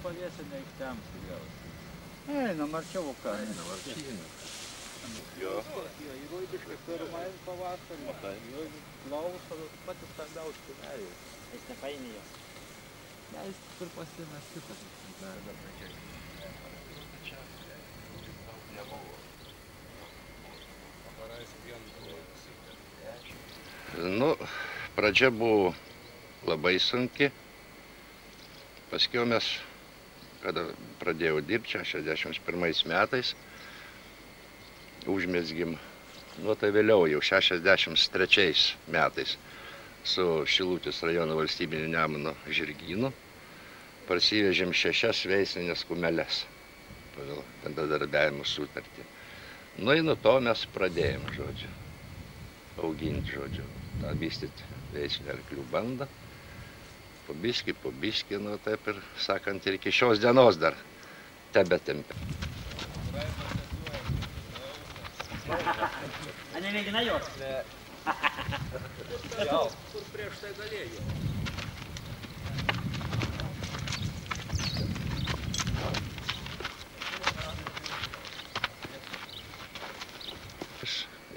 Paliesi neištemsi gal. Einam arčiau, ką? Einam arčiau. Jo. Įroidiškai pirmąjį pavasarį. Matai. Jo klauso patys stambiausi kumeliai. Jis nepaėmė jos. Ne, jis ir pasiėmęs kitas. Nu, pradžia buvo labai sunki. Paskiau mes, kada pradėjau dirbti 61 metais, užmezgim, nu tai vėliau jau 63 metais su Šilutės rajono valstybiniu Nemuno žirgynu parsivežėm 6 veislinės kumeles pagal bendradarbiavimo sutartį. Nu ir nuo to mes pradėjom, žodžiu, auginti, žodžiu, tą vystyti veislinę arklių bandą. Po biškį, nu taip ir sakant, ir iki šios dienos dar tebetempia. A nemėgina jos? Ne. Kur prieš tai galėjo?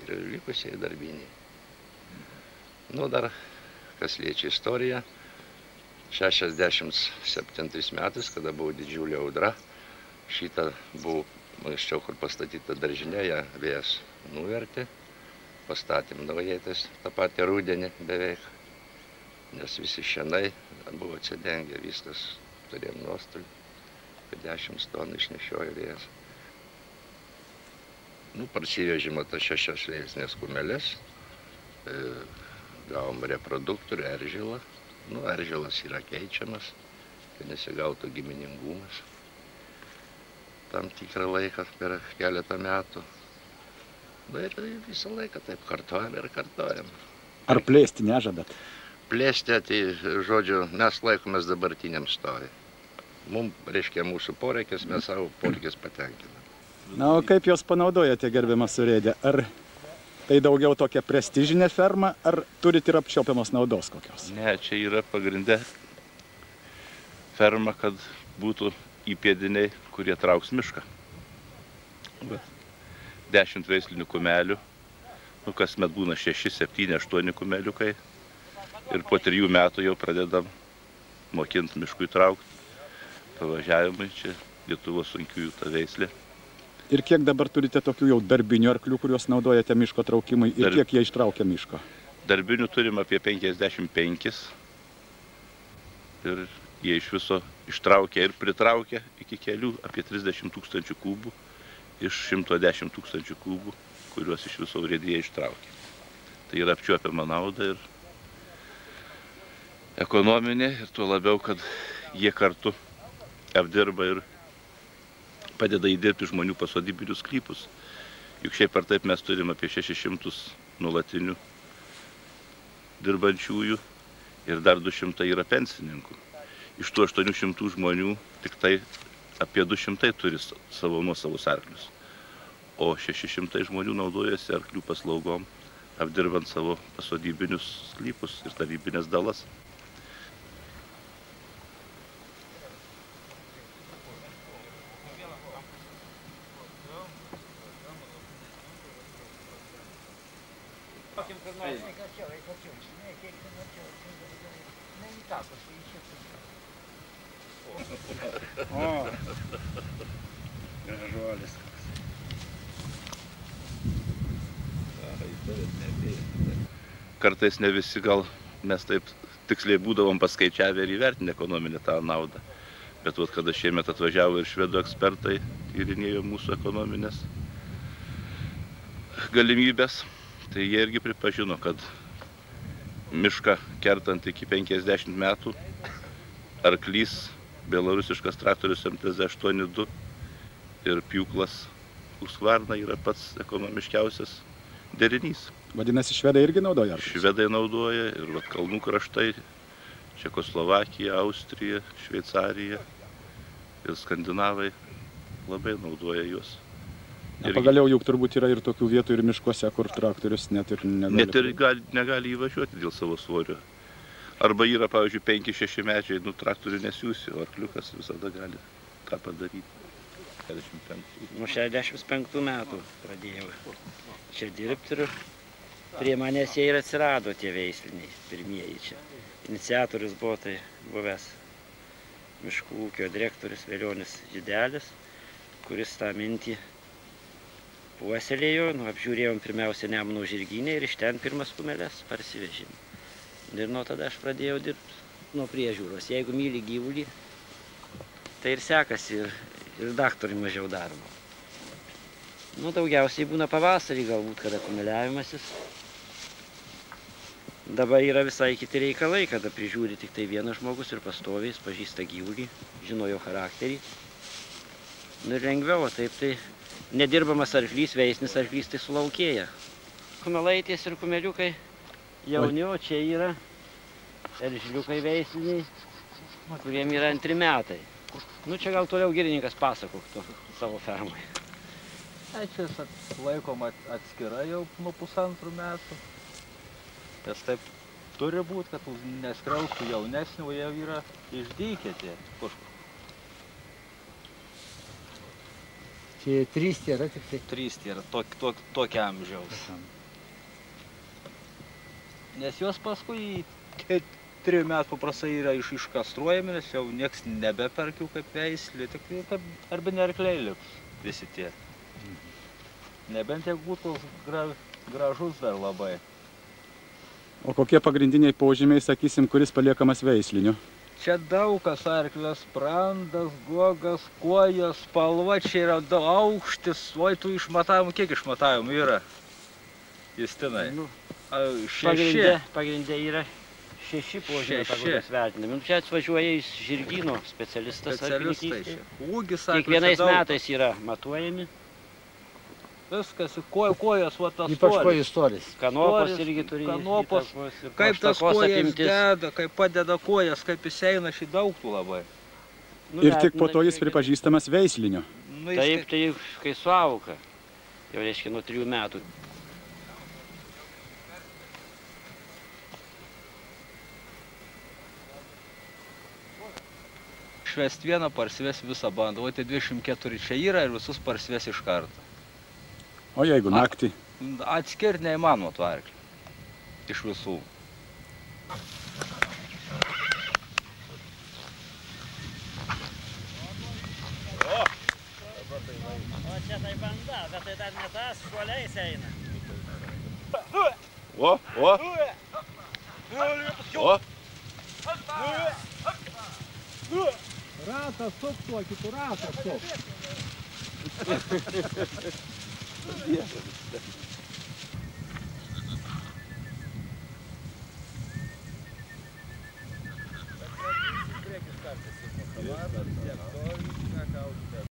Ir likusiai darbiniai. Nu, dar, kas liečia istoriją, 67 metais, kada buvo didžiulė audra, šitą buvo anksčiau, kur pastatyta daržinė, ją vėjas nuvertė, pastatėm naujėtis tą patį rudenį beveik, nes visi šienai buvo atsidengę, viskas, turėjom nuostolį, apie 10 tonų išnešiojo vėjas. Nu, parsivežėme tas 6 veislinės kumeles, gavom reproduktorių, eržilą. Nu, eržilas yra keičiamas, kad nesigautų giminingumas tam tikrą laiką per keletą metų. Nu, ir visą laiką taip kartojam ir kartojam. Ar plėsti nežadat? Plėsti, tai, žodžiu, mes laikomės dabartiniam stovį. Mums, reiškia, mūsų poreikis, mes savo poreikis patenkinam. Na, o kaip jos panaudojate, gerbiamas urėdė? Ar tai daugiau tokia prestižinė ferma, ar turit ir apčiopiamos naudos kokios? Ne, čia yra pagrindė ferma, kad būtų įpėdiniai, kurie trauks mišką. 10 veislinių kumelių, nu kasmet būna 6, 7, 8 kumeliukai ir po 3 metų jau pradedam mokinti miškui traukti. Pavažiavimai čia Lietuvos sunkiųjų ta veislė. Ir kiek dabar turite tokių jau darbinių arklių, kuriuos naudojate miško traukimui ir kiek jie ištraukia miško? Darbinių turim apie 55 ir jie iš viso ištraukia ir pritraukia iki kelių apie 30 000 kubų iš 110 000 kubų, kuriuos iš viso urėdija ištraukia. Tai yra apčiuopiama nauda ir ekonominė ir tuo labiau, kad jie kartu apdirba ir padeda įdirbti žmonių pasodybinius sklypus. Juk šiaip ar taip mes turim apie 600 nuolatinių dirbančiųjų ir dar 200 yra pensininkų. Iš tų 800 žmonių tik tai apie 200 turi savo nuosavus arklius. O 600 žmonių naudojasi arklių paslaugom, apdirbant savo pasodybinius sklypus ir tarybinės dalas. O, gražuolis. Kartais ne visi gal mes taip tiksliai būdavom paskaičiavę ir įvertinę ekonominę tą naudą. Bet vat, kada šiemet atvažiavo ir švedų ekspertai tyrinėjo mūsų ekonominės galimybės, tai jie irgi pripažino, kad mišką kertant iki 50 metų arklys, belarusiškas traktorius MTZ-82 ir pjūklas Husqvarna yra pats ekonomiškiausias derinys. Vadinasi, švedai irgi naudoja arklius? Švedai naudoja ir vat, kalnų kraštai, Čekoslovakija, Austrija, Šveicarija ir skandinavai labai naudoja juos. Pagaliau juk turbūt yra ir tokių vietų ir miškuose, kur traktorius net ir negali. Net ir negali įvažiuoti dėl savo svorio. Arba yra, pavyzdžiui, 5-6 medžiai, nu traktorių nesiūsi, o arkliukas visada gali tą padaryti. 45. Nuo 65 metų pradėjau čia dirbti ir prie manęs jie ir atsirado tie veisliniai, pirmieji čia. Iniciatorius buvo tai buvęs miškų ūkio direktorius Velionis Žydelis, kuris tą mintį puoselėjo, apžiūrėjom pirmiausia Nemuno žirgyne ir iš ten pirmas kumeles parsivežėm. Ir nuo tada aš pradėjau dirbti nuo priežiūros. Jeigu myli gyvulį, tai ir sekasi, ir daktarui mažiau daroma. Nu, daugiausiai būna pavasarį galbūt, kada kumeliavimasis. Dabar yra visai kiti reikalai, kada prižiūri tik tai vienas žmogus ir pastoviai, jis pažįsta gyvulį, žino jo charakterį. Nu ir lengviau, taip tai nedirbamas arklys, veisnis arklys tai sulaukėja. Kumelaitės ir kumeliukai jauni, o čia yra eržliukai veisliniai, kuriem yra 2 metai. Nu čia gal toliau girininkas pasakok savo fermoje. Čia laikoma atskira jau nuo 1,5 metų. Nes taip turi būti, kad neskriaustų jaunesnių, jau yra išdykę tie kažkur. Čia 3 yra tik tai. 3 yra tokia amžiaus. Nes jos paskui 3 metų paprastai yra iškastruojami, nes jau nieks nebeperkių kaip veislį, tik kaip arbiniai arkliai liks visi tie. Nebent jeigu būtų gražus dar labai. O kokie pagrindiniai požymiai, sakysim, kuris paliekamas veisliniu? Čia daug kas arklės, sprandas, gogas, kojas, spalva, čia yra aukštis, oi tų išmatavimų, kiek išmatavimų yra, Justinai? 6. Pagrindė yra 6 požymiai, pagal vertinami. Čia atvažiuoja iš žirgyno specialistas arklininkystėje. Ūgis, kiekvienais metais yra matuojami. Viskas, kojas, va tas Ypač kojų storis. Kanopos irgi turi kanopos, įtakos. kaip tas kojas deda, kaip padeda kojas, kaip jis eina, šį daug tų labai. Ir tik po to jis pripažįstamas veisliniu. Taip, tai kai suauga, jau reiškia nuo 3 metų. Švest vieną parsives visą bandą, o tai 24 čia yra ir visus parsives iš karto. O jeigu naktį? Atskirti neįmanoma tų arklių. Iš visų. O čia tai banda, bet tai dar ne tas, šuoliais eina. O! Ratas suk tuo, kitų ratas suk.